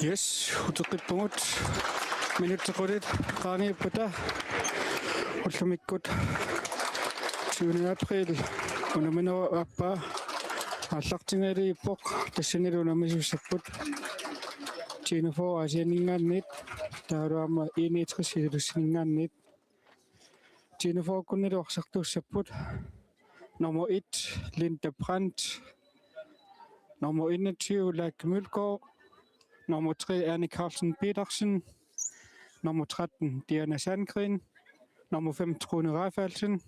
Yes, utukippungut minuttequt qaaniippata ullumikkut 20. april unamino appa аллартингалииппоқ тассанилунамисуссаппут Jennifer asianingaannit taaluama iiniitrisillussiningaannit Jennifer kunniluarsartuussapпут nummer 1 Linda Brandt nummer 21 Lærke Mølgaard nummer 3 Anne Carlsen Petersen nummer 13 Diana Sandgren nummer 5 Trune Rafaelsen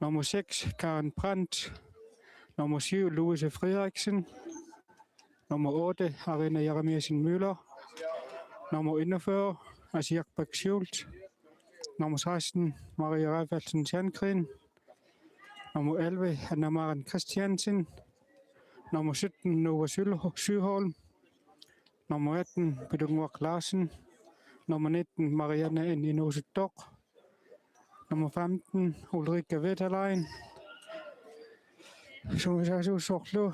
nummer 6 Karen Brandt nummer 7 Louise Frederiksen nummer 8 Arena Jeremiasen Møller nummer 41 Asiak Bak-Schult nummer 16 Maria Rafaelsen Sandgren nummer 11 Anna-Maren Christiansen nummer 17 Nova Sygholm nummer 18 Bedungwak Larsen nummer 19 Marianne Endinose Dok nummer 15 Ulrika Wetterlein som jeg så sorglu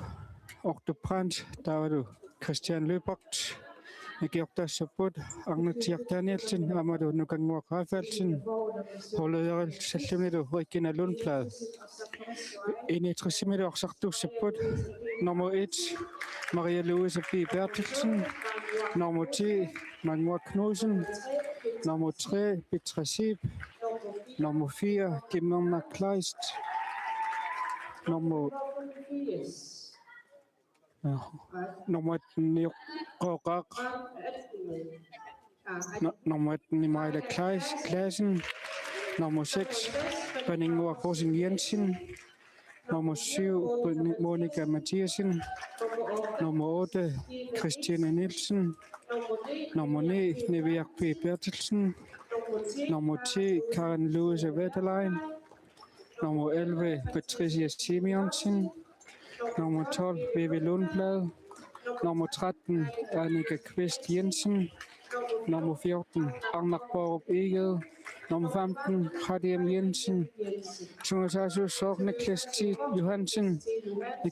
Okto Brandt der var du Christian Løbert Georg Sabut Agnes Tjerk Danielsen Amadou Nugangwak Rafaelsen Holder Seltemnedo Regina Lundblad Inetrisimido Orsartussaput nummer 1 Maria Louise B. Bertelsen nummer 10 Magnus Knudsen nummer 3 Petra Sib nummer 4 Gemona Kleist nummer 9 Qoqaq nummer 9 Maja Klassen nummer 6 Beningor Rosing Jensen nummer 7 Monika Mathiasen nummer 8 Christiane Nielsen nummer 9 Neviak P. Bertelsen nummer 10 Karen Louise Wetterlein nummer 11 Patricia Simonsen nummer 12 Vivi Lundblad nummer 13 Annika Kvist Jensen nummer 14 Agnar Borup Egede nummer 15 Hadim Jensen Tungasasu Sorgne Klæsti Johansen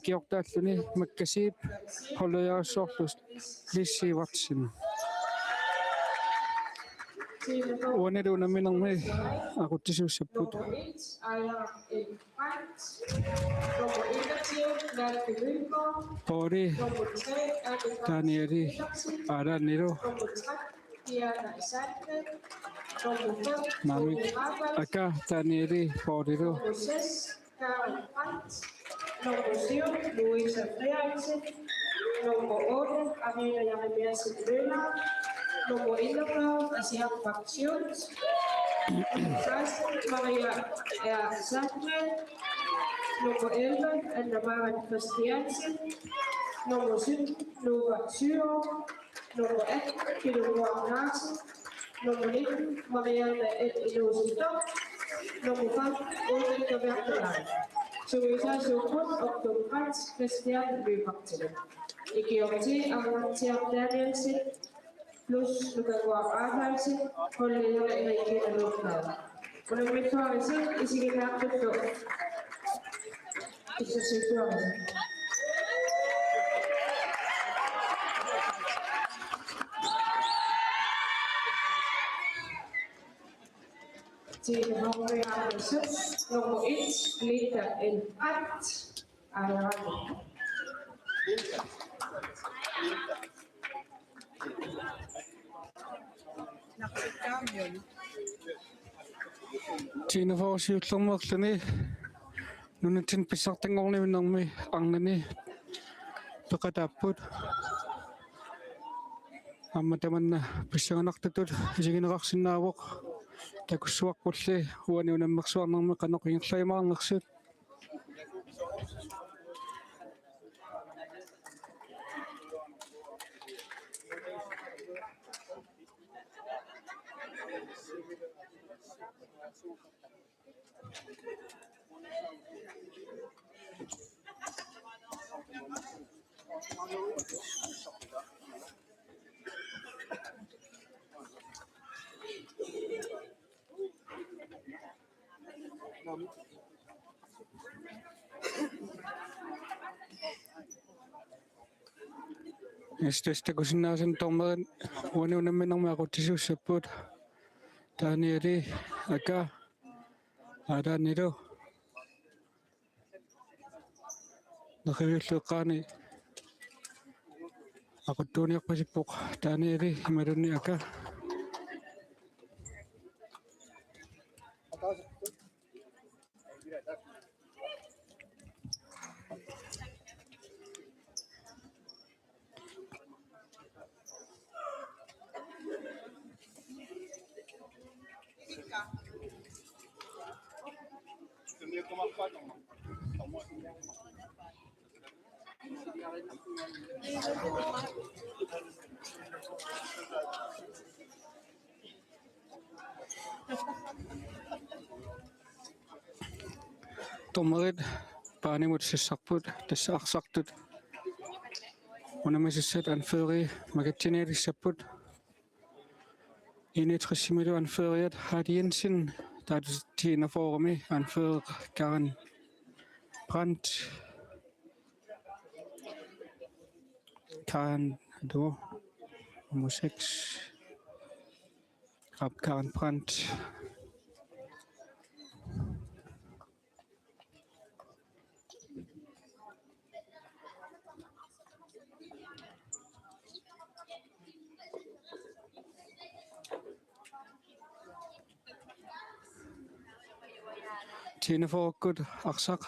Georg Datluni Makasib Holder Sortlus Lissi Watsen Uane do naminang me ako tisussaput Pori Danieli Araniro Mami Aka Danieli Poriro nummer 7 Louise Frederiksen nummer 8 Arena Jeremiasen Møller nummer 41 Asiak Bak-Schult nummer 16 Maria R. Sandgren nummer 11 Anna-Maren Christiansen nummer 17 Nova Sygholm nummer 18 Bedungwak Larsen nummer 19 Marianne Endinose Dok nummer 5 Ulrika Wetterlein Suisa Okto Brandt Christian Løbert Georg T. Agnes Tjerk Danielsen plus Nugangwak Rafaelsen Holder Regina Lundblad Unamikvarisi Isiginakuto Isasutuamisen til nummer 1 Linda N. Brandt Jennifer siutllermerluni nunatin pissartangorniminnermi arnani peqatapput amma tamanna pissaganartatut isiginerarsinnaavoq takussuaqpulli uani unammersuarnermi qanoqingerlaimaarnersut Estesta kusinaasan tormerin unuunamminermiaqutisuussappuut taaniali aka aadaanilu naqivulluqqaani aquttuuniarpasippoq taaniali imalunni aka tormerit paanimut sissarput tassaaqsartut unamisissat anfeeri magatsineelissapput initrissimulu anfeeriat Hardy Jensen taatutiinafoorumi anfeeri Karen Brandt Karen nummer 6 Karen Brandt tiinafoorukut arsaq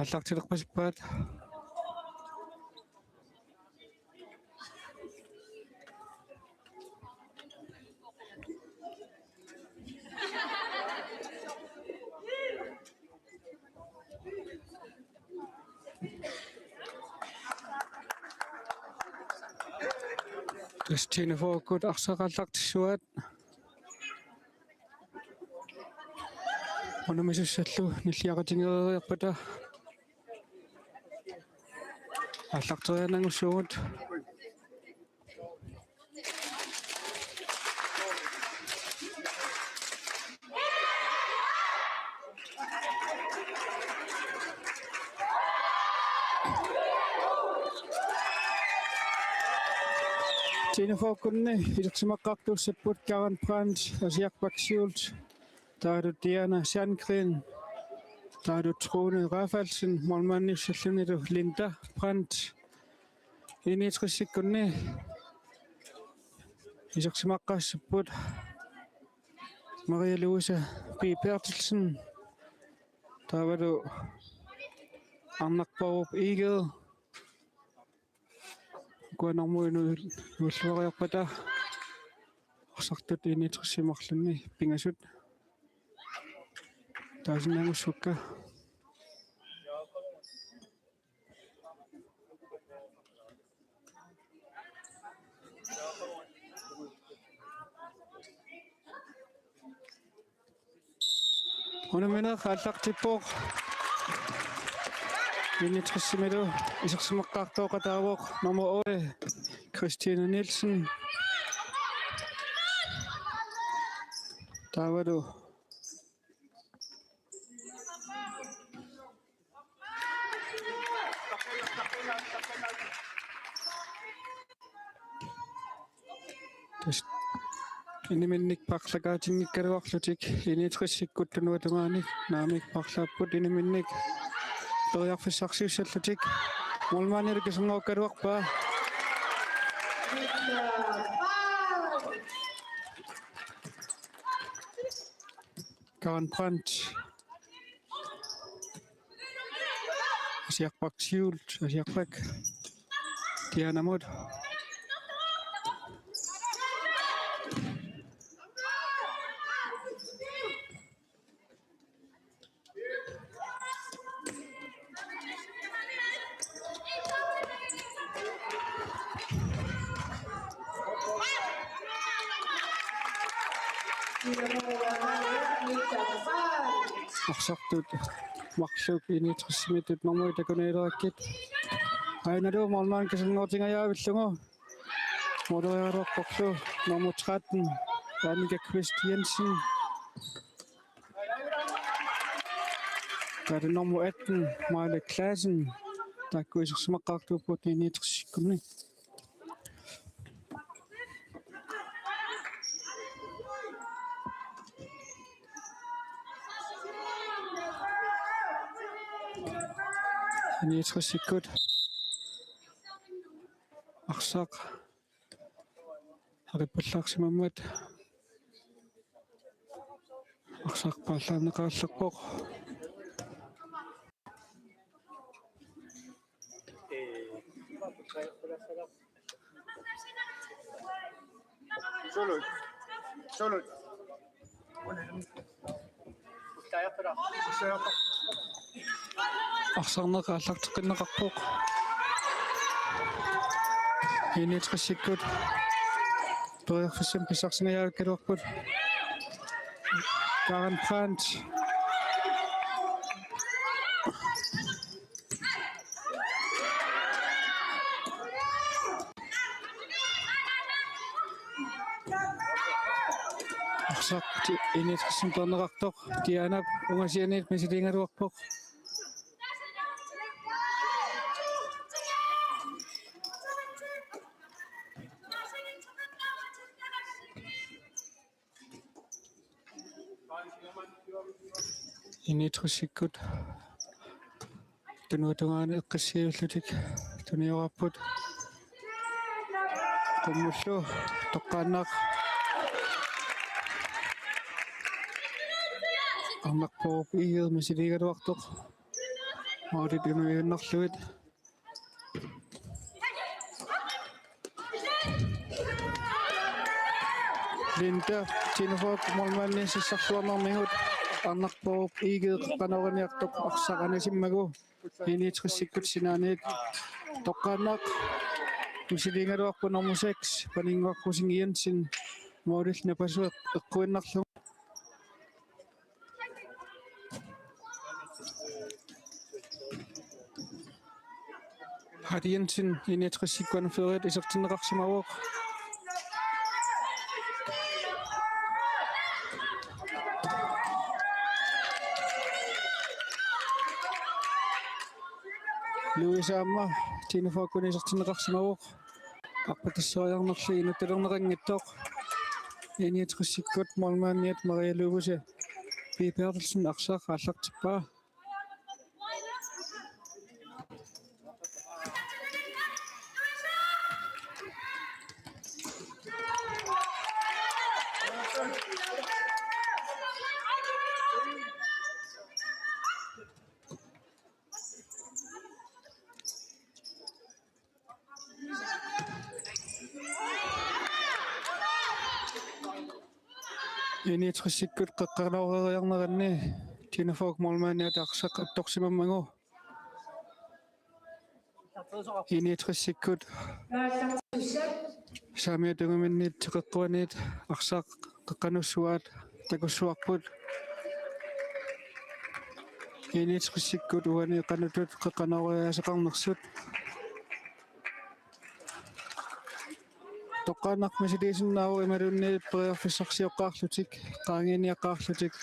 аллартилерпасиппаат tiinafoorukut arsaqaallартиссуаат унамисуссаллу ниллиақатингериарпата аллартерианангуссуугут tiinafoorkunni ilерсимаққартууссаппут Karen Brandt asiarpaksiult taadut Diana Sandgren taadut Trone Raffaldsen molmannissalluниlu Linda Brandt initrissikkunni ilерсимаққаассаппут Maria Louise P. Bertelsen taavalu Arnaqparup Igede kuanormuinu ulluariarpata orsartut initrissimарлunni pingasut taasinangussukka unamina аллартиппоқ initrissimelu isерсимаққартооқатаавоқ nummer 8 Christine Nielsen taavalu iniminnik parlakaatiнгиккалуарлутик initrissikkuттунуатумааник наамик парлааппут iniminnik периарфиссарсиуссаллутик мулмаанилу кисунгооккалуарпаа Karen Brandt asiarpaksiult asiarpak Diana Mut Arsartut maqluk initrissimитут нормуи такунеилераккит айналу молмаан кисунгоортингаjaavиллугу модераторпорлу nummer 13 Annika Kvist Jensen der er nummer 18 Maile Klassen der går isерсимаққартууппут initrissikkunni Initrissikut aqsaq haripullarsimammat aqsarpaallarneqaаллерпоq Solut. aqsarneqaаллартеққиннеқарпоq initrissikut toriarfissam pisarsingajaakkaluarput Karen Brandt aqsaq initrissim tornerartoq tianap ungasianiit misiliingaluarpoq initrissikut tunuutungaani eqqassiullutik tuniorarput qummullu toqqaannaaq арнарпоруп ииер мисилигалуартоқ маулит имавиуннарлуит Linda Tinfok molmanni sissarluarnermigут арнарпоруп иигеэ канаориниартоқ арсақанасиммагу инитриссиккут синааниит тоққааннаақ мисилигалуарпу номер 6 панингуаркусин Jensen маулит напасуэ эққуиннарлу Hardy Jensen initrissikkuan føret isertinneqarsimauoq Louisa Amma Tinfokkun isertinneqarsimauoq arpatassoriarnerlu inuttulerneqanngittoq initrissikkuat molmaanniat Maria Louise Pipertelsen aqsaq аллартиппаа initrissikut qaqqarlauriarneranni Tinfok molmaanniat aqsaq attorsimammagu initrissikut saamiatungaminnit teqeqquaniit aqsaq qaqqanussuaat takussuarput initrissikut uani qanutut qaqqanauriasaqarnersut toqqaannaq misiliisinnaau imalunniit periarfissarsioqqaarlutik qaangiiniaqqaarlutik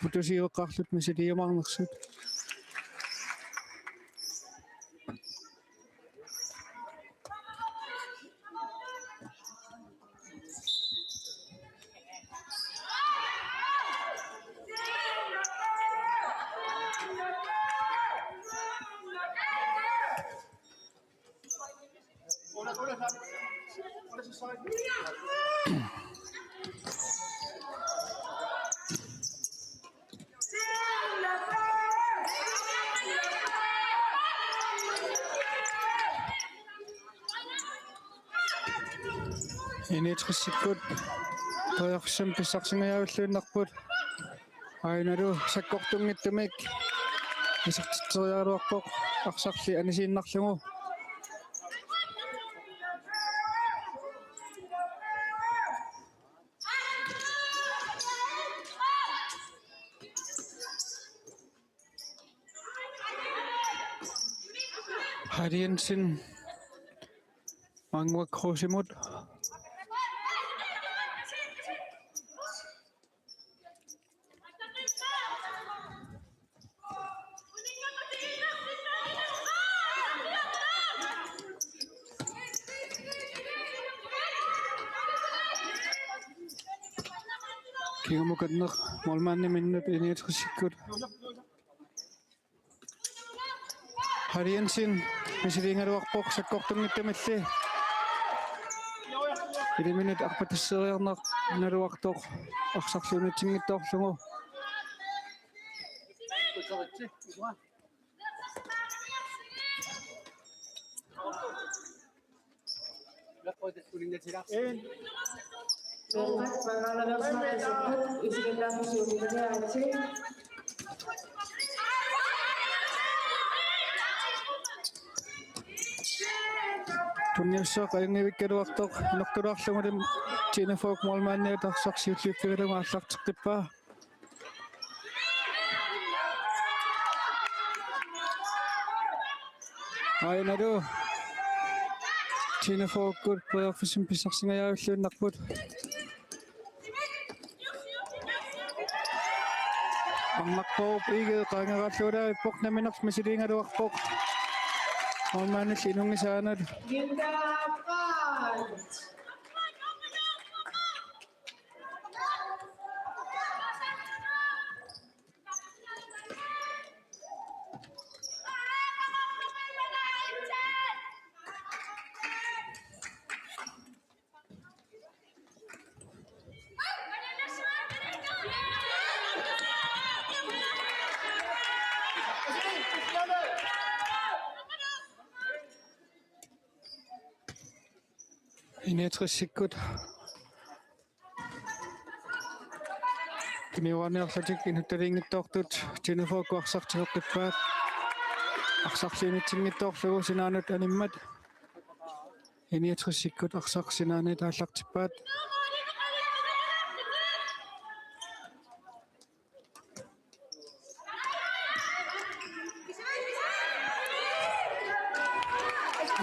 putusiueqqaarlut misiliumarnersut initrissikut periarfissam pissarsingajaulluunnerput ainalu sakkortungittumik isartiteriaaluarpoq aqsarli anisiinnarlugu Hardy Jensen manguak krusimut kingamukatneq molmaanni minnut initrissikut Hariansin misilingaluarpoq sakkortunngittamалли 1 minut арпатассериарнеқ налуартоқ арсарлунатсингитторлугу Tunniussaq ayungivikkaluartoq inortulaarlugulum Jennifer Molmanniat arsarsiulliuppigalunga аллартеққиппаа айнаду Jennifer good playoffisum pissarsingajaulluunnarput аммаккоо иге qaangeraalluulaa иппорнаминерс мисилиингалуарпоқ Molmannill инунгисаанал Linda Brandt. Inetrissikut Kiniuarniarlatik inuttaliingittoortut Jennifer kuarsartigeqqippaat arsarliinitsinngittoorlugu sinaanut animmat Inetrissikut arsarsinaanet aallartippaat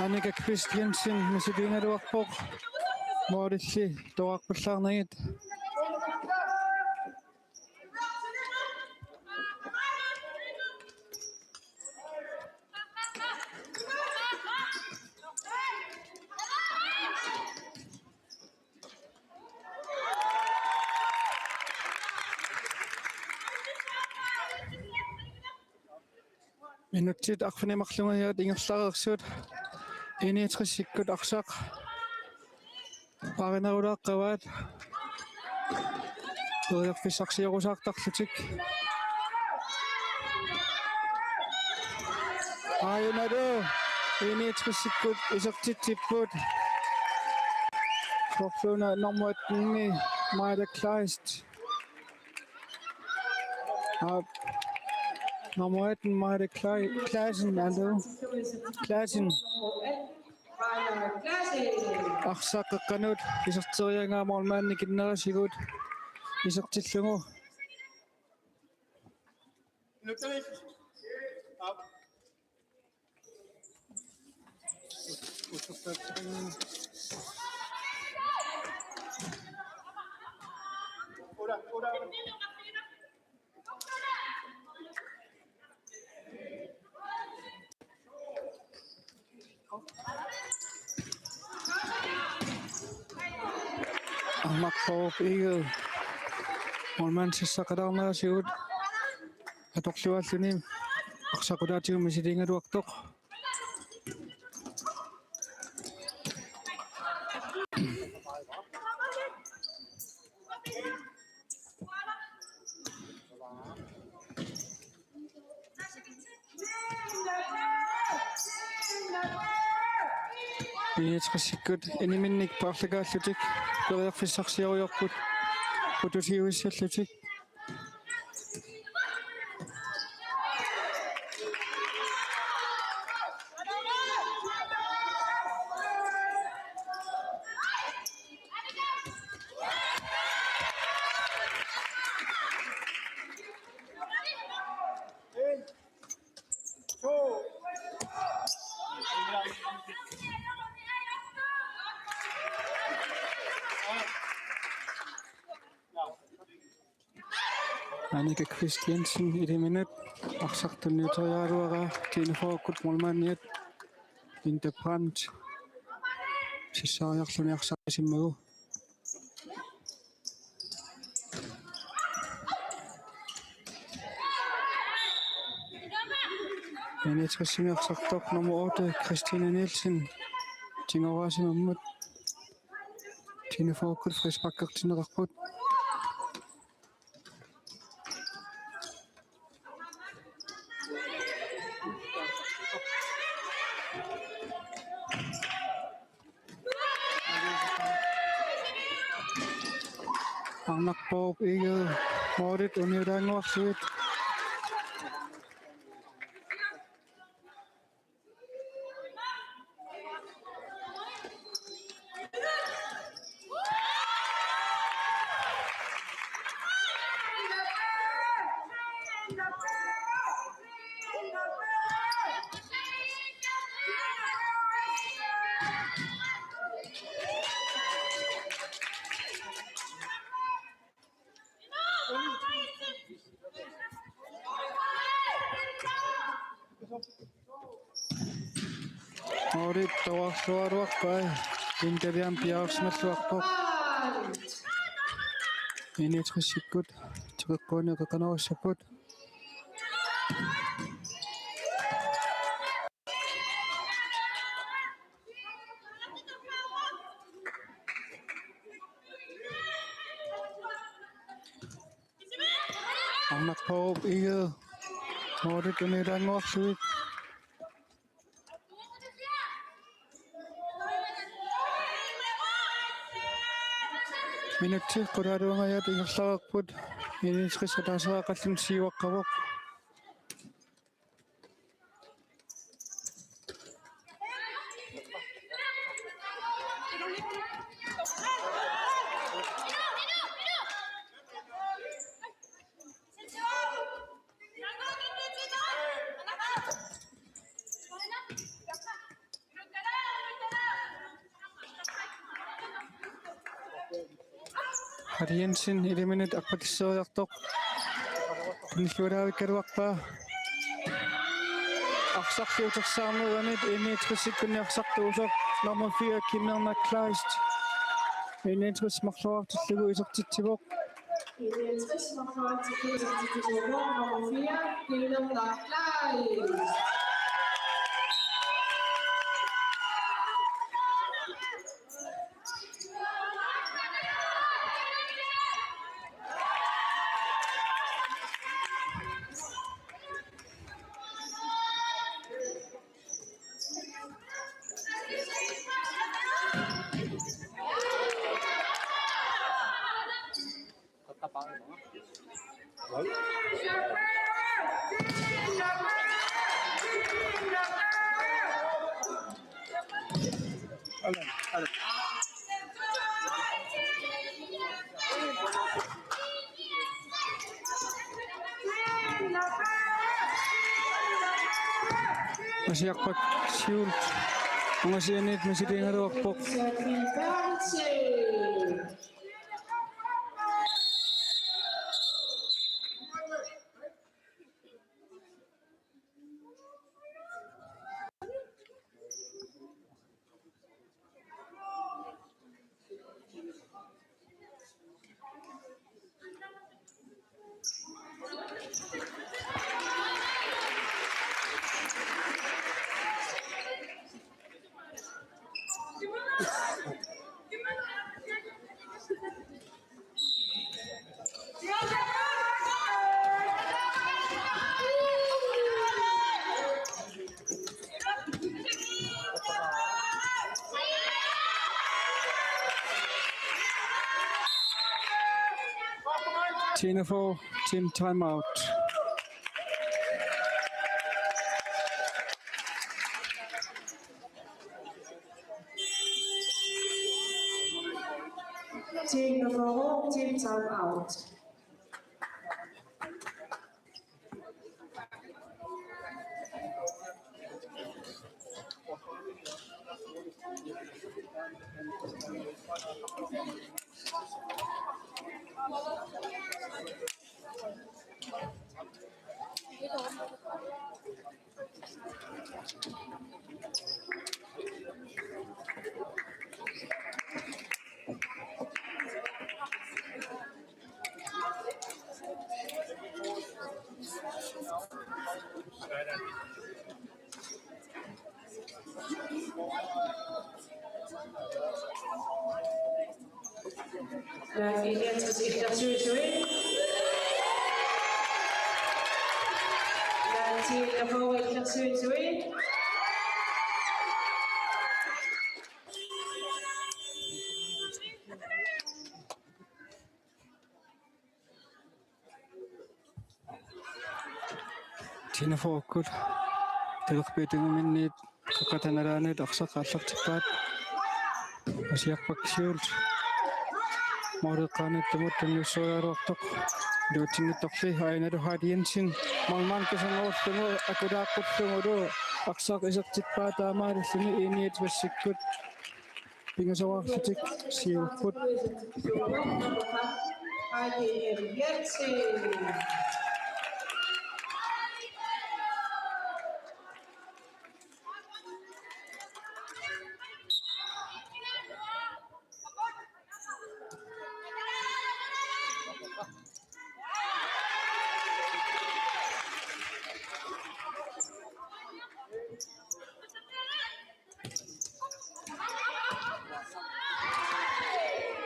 Annika Christiansen misiliingaluarpoq moodilli toaqpallaarnagit minutsit arfinimarlungajaat ingerlareersuut Inetrissikut arsaq Parinarulaaqqivaat Tuiarfissarsiurusaartarlutik Ainadu Inetrissikut isertitsipput Forluna normuatni Maida Kleist Normuaten Maida Klaisen allu Klaisen Arsaqqaqqanut iserteriangaa Molmanni kinnerasigut isertillungu Ammakko igu Molman sissaqalaarnerasigut atorlualluni arsaqulaatigu misiliingaluartoq Inetrissikut iniminnik paarlakaallutik periarfissarsioriorput putusiuissallutik Annika Christiansen 1 minut arsartunniutoriaaluaraa Jennifer Molmanniat Linda Brandt sissaariarluni arsarisimmagu Enetræssingersartoq nummer 8, Christine Nielsen. Tingorasimammat. Tinefookut frispakkertinerarput. Arnaqporup ikke hurtigt uniudanguarsuit. Hurtigt toarluaruarpai. Interiam piarsmalluarpoq. Enetræssikkut. Tiqeqquuniqeqanarussaput. Arnaqporup ikke hurtigt uniudanguarsuit. Minutti quraluangayat ingerlarerput. Enetræssataasaqallun siivaqqavuq. Harri Jensen 1 minut aqpatissuariartoq. Punillualaavikkaluarpaa. Arsarluutersaarnuanit enetræssikkunniarsartuusoq nummer 4 Kimmerna Kleist. Enetræsmarluartillugu isertitsivoq. Nummer 4, Kimmerna Kleist. Asiaqpak siul. Ungasianit masitingaluarpoq. Tinefo, team timeout. Team number 4, team timeout. Tina fokus. Telok petung minit kekatan arane daksa kasak cepat. Masih paksul. Mau kan itu temu soal rokok. Dua cini tokse hai nado hadian sing. Malman kesangot temu aku dapat temu do. Aksak esak cepat amar sini ini tersikut. Pinggir sawah cek siuput.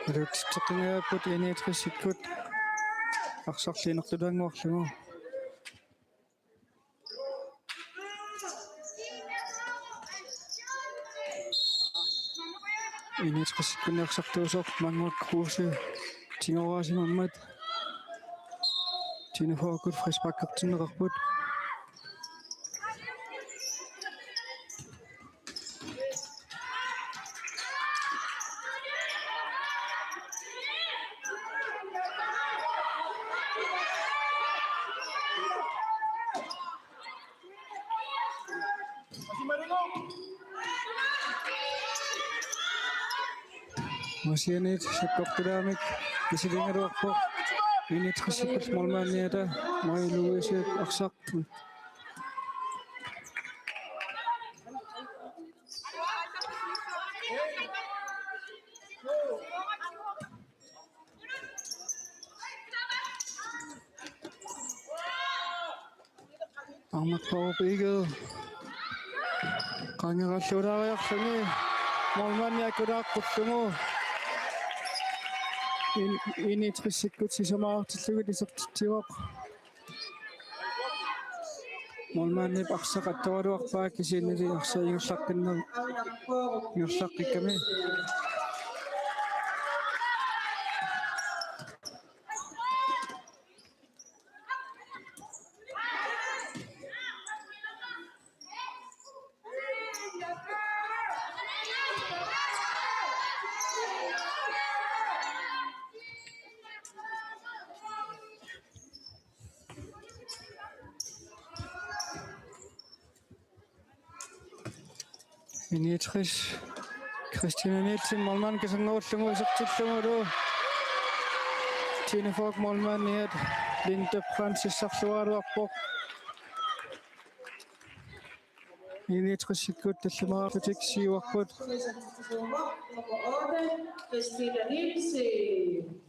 Ada ceknya put ini tersikut. Aksak sinok tu doang waktu mo. Ini tersikut ni aksak tu sok mangot kursi. Tinggal si Muhammad. Tina fokus fresh pakai cina rakput. Masih ini sekop keramik bisa dengar waktu ini tersebut malmannya ada mau luwes aksak amat kau pergi kanya kasih orang yang sini malmannya aku dapat semua. Ini tersikut si sama tersikut di sektiwak. Malman ni paksa katawar wakpa kasi nari aksa yung sakin na yung sakit kami. Ini terus Christina Nielsen Malman kesangot tengok sakit tengok tu. Tina Fok Malman ni Linda Francis Saksuar wakpok. Ini terus ikut semua proteksi wakpok. Christina Nielsen.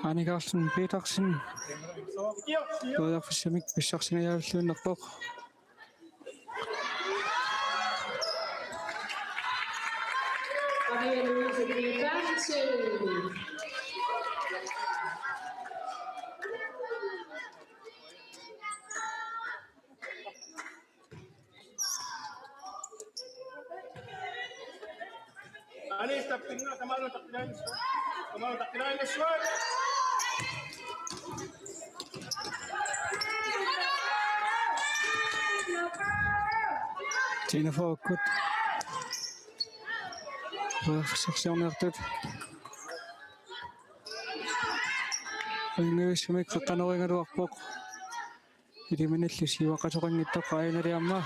Ani Carlsen Petersen. Både for semik besøksning af Jørgen og Bok. Maria Louise Petersen. Anis tapin na kamalo takpiran. Kamalo takpiran na short. Tina Fokut. Seksyon ertet. Ini semik kekanoy nga wakpok. Hindi minit lisi wakasokan nito kaya na rin ama.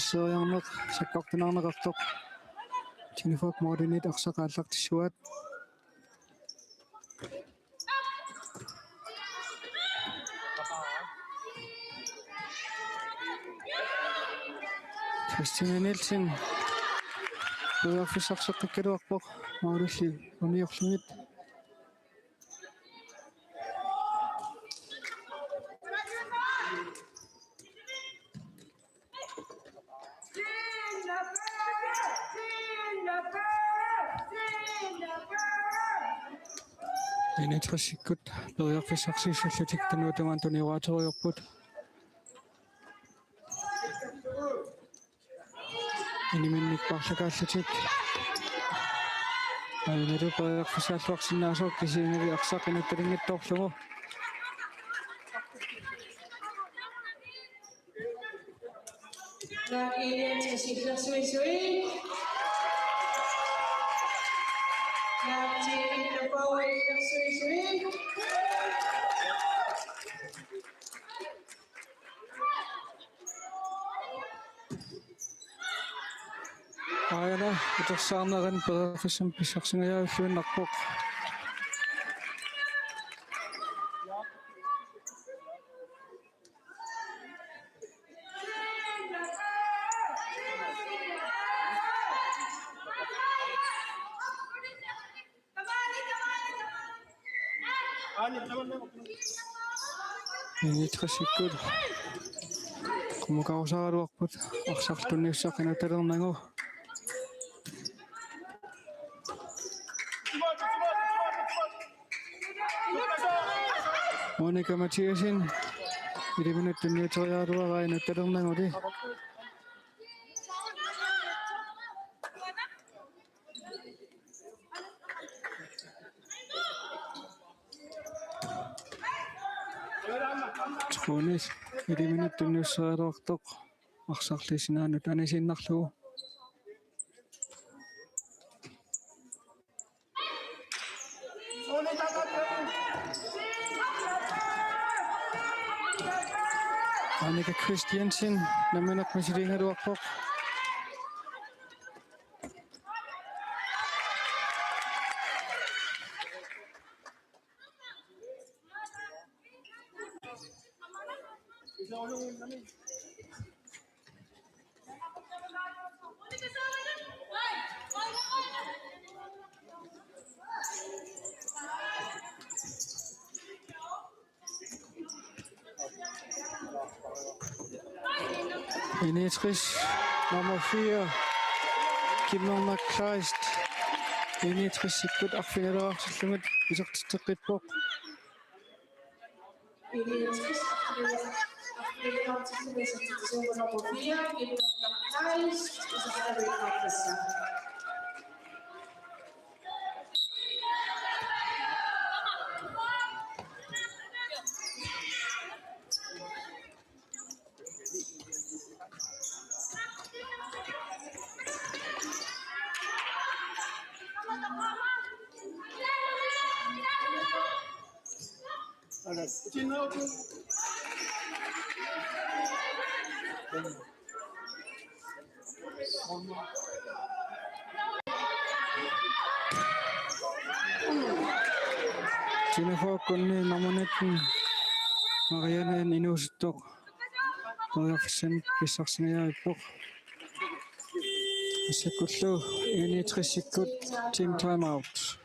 so yang nak sekok tenang nak aktok. Sini fok mau dinit aksa kalak tisuat. Christina Nielsen. Börjar försöka täcka rakt bak. Mauricio och New York Smith. Ini tersikut. Börjar försöka sig så jag tyckte nog att det var Anthony Water uppåt. Ini minit paksa kasih. Ini tu pada kesal vaksinasi di sini aksak ini teringit top semua. Lag 1 skal sikre Sui. Lag til Interpol Sui. Ayan na, ito sana rin para kasang pisak sa ngayon siya nakpok. Ini tersikut. Kumukha ko sa karwakpot. Aksak tunis sa kinatarang nango. Monica Matiasin, ini minit dunia saya dua kali nanti dong nang odi. Skonis, ini minit dunia saya waktu aksak lesinan itu anesin naklu. Annika Christiansen, naman masih dengar waktu. Ini Trish nomor 4, Kim Long McChrist. Ini Trish ikut akhirnya selamat bisa terkait blok. Ini nomor 4, Kim McChrist, bisa kita berikan pesan. Jennifer Conley namunit makayanan inustok. Pagkakasin pisak siya ipok. Sikut lo, ini tersikut team timeout.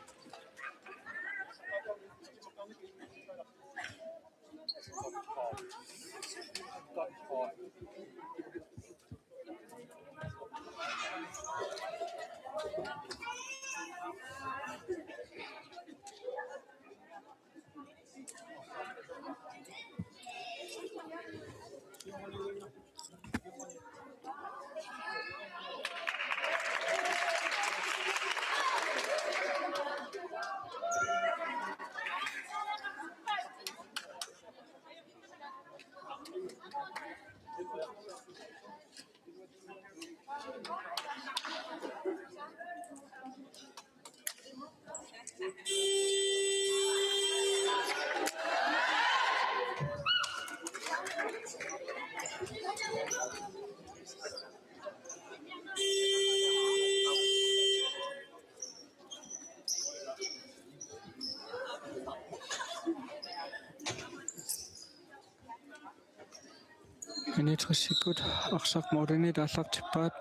ini tersikut aksak modern ini dalam cepat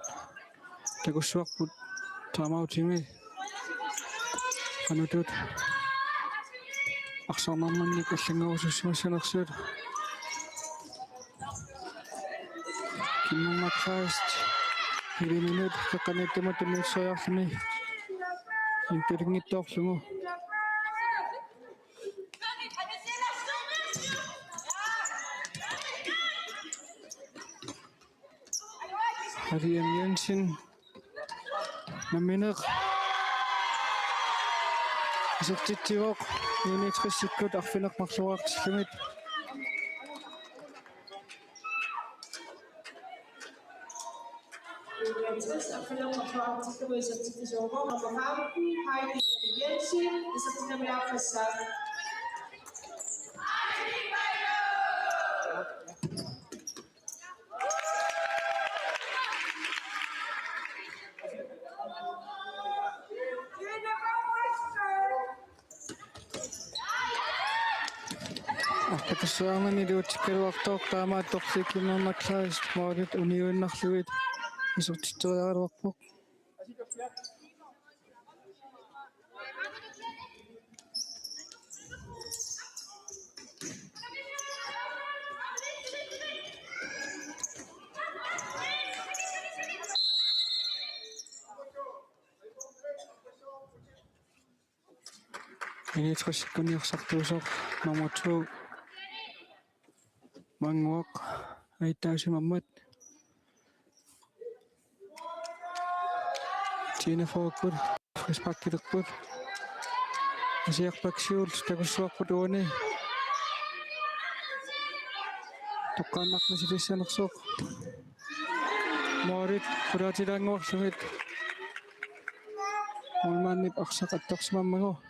teguswak put tamau timi kanutut aksak maman ni kasingau susun aksir kimang makast ini minut kakanete matemik soyak ni interngitok semua hari yang Jensen naminak isaktiwak ini tersikut akfinak maksuak semit Juventus, afgelopen maand is het zo hoog op Heidi Jensen is het nummer afgezet. Ketesangan ini diucapkan waktu pertama toksik yang maklas maudit union naksuit isuk titolar waktu ini terus kini saktu sok nomor 2 mangwak aita si mamat Cina fokur pakai tekpur masih paksiul teguswak pudone tukanak masih bisa naksok morit berarti dangok sumit mulmanip aksak atok semamango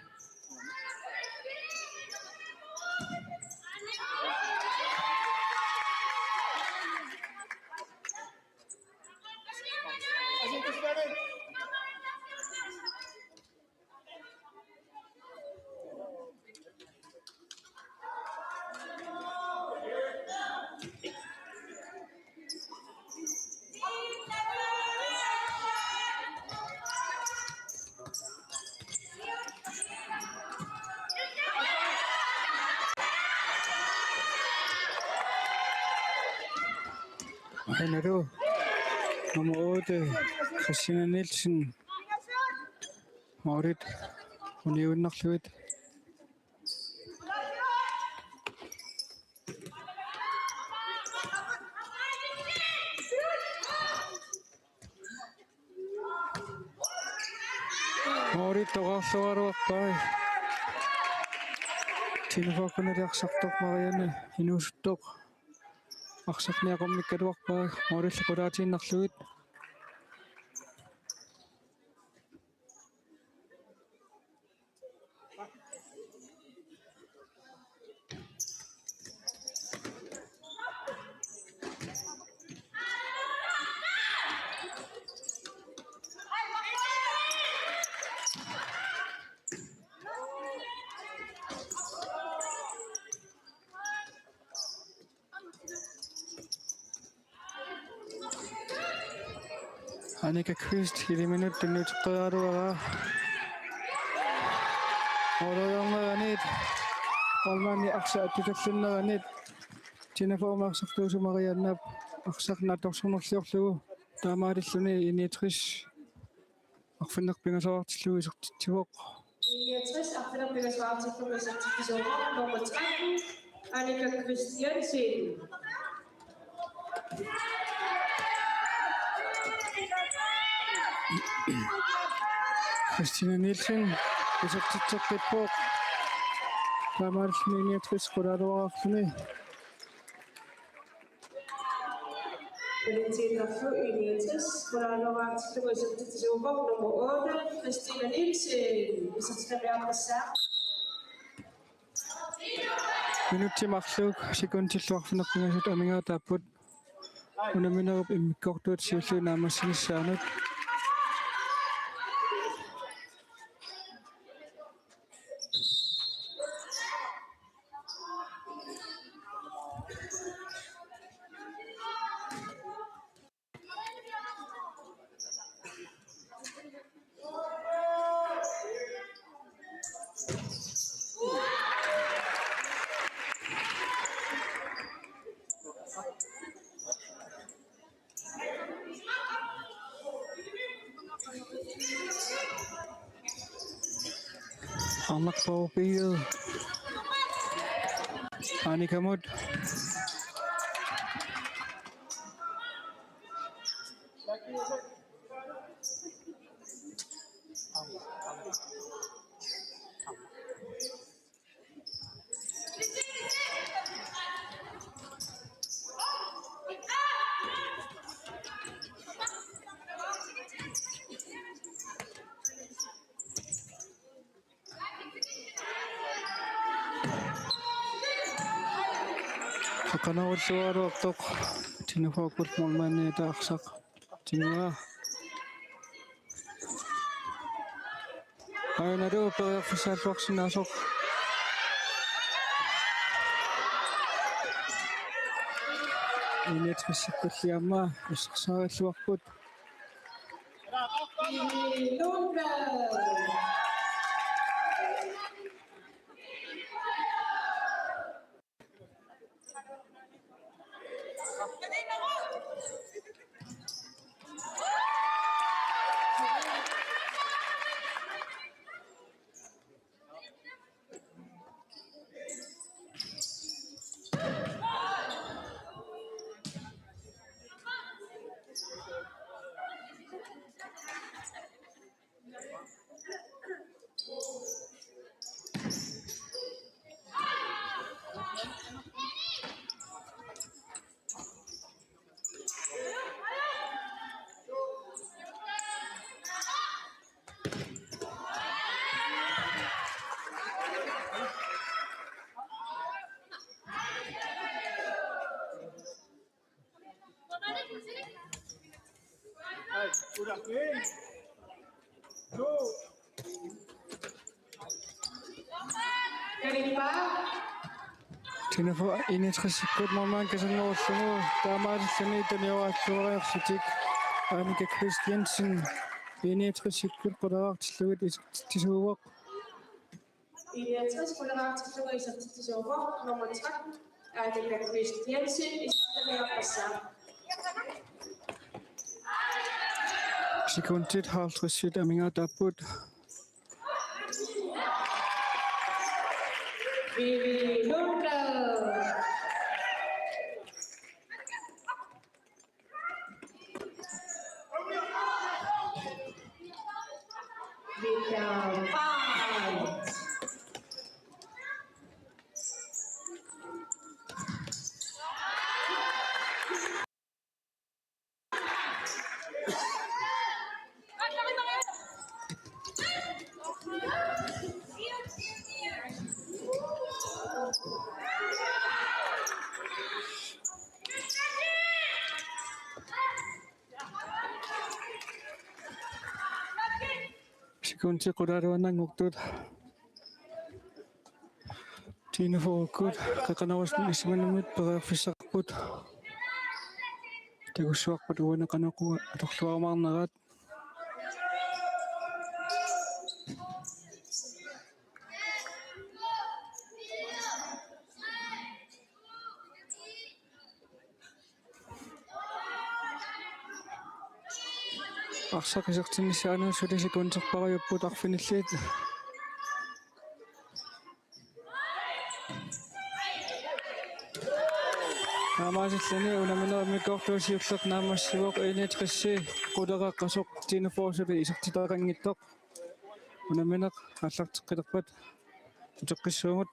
Nado nomor 8 Christina Nielsen Morit union naksuit Morit togak sawarwak pai tinfakun aksak tok makayana inustok aksaknya ako mikadwak pa Morit kurati naksuit Anika Christ, 7 minut tinut klaro ka. Oro yung ganit. Kalman ni aksa at titaksin na ganit. Tinafa umaksak to sumakayan na aksak na tok sumaksyak to. Tama rin suni initris. Akfinak pingasawak tilo isok titiwak. Juventus, afgelopen maand is het zo hoog op Annika Christiansen. Christina Nielsen, isok titak tipok. Tama rin suni initris kurado wak suni. Valentina Juventus, vooral is het zo hoog nummer 8 Christina Nielsen is het nummer afgezet. Minuti maksuk sikuntilwak finak pingasut aminga taput. Una minap imikoktot siusu nama sinisanut. Anak Popil. Anika Mod. Kakana suara tok tinufakut molmane taksak tinua. Ayun na daw sa vaksinasok. Init kasi kusyama sa suwakut. Lunda. Ay, udah clean. Go. Galing pa? Tinufo init kasi kut molman kasi no sumo tamar sini taniwa suara sitik Anika Christiansen. Init kasi kut kodak tluit tisuwak. Inyatas ko lang sa mga isang titisobo, nomor 3, Anika Christiansen, isang pasa. Sekundet halvt resit aminga taput. Bibi Lunda. Bintang 5. Sekundet kodarawan ng uktod. Tinufo kut kakanawas ni ismanamit para fisakut. Tiguswak patuwa na kanaku atok tuwa mang narat. Aksa kisaktin si ano sudah si konsak pa kayo putak finisit. Namasik sini unamina mikokto siyuksak namas siwak init kasi kodaka kasok tinufo sudah isak titakan ngitok. Unamina kasak kitakpat. Ucak kisumot.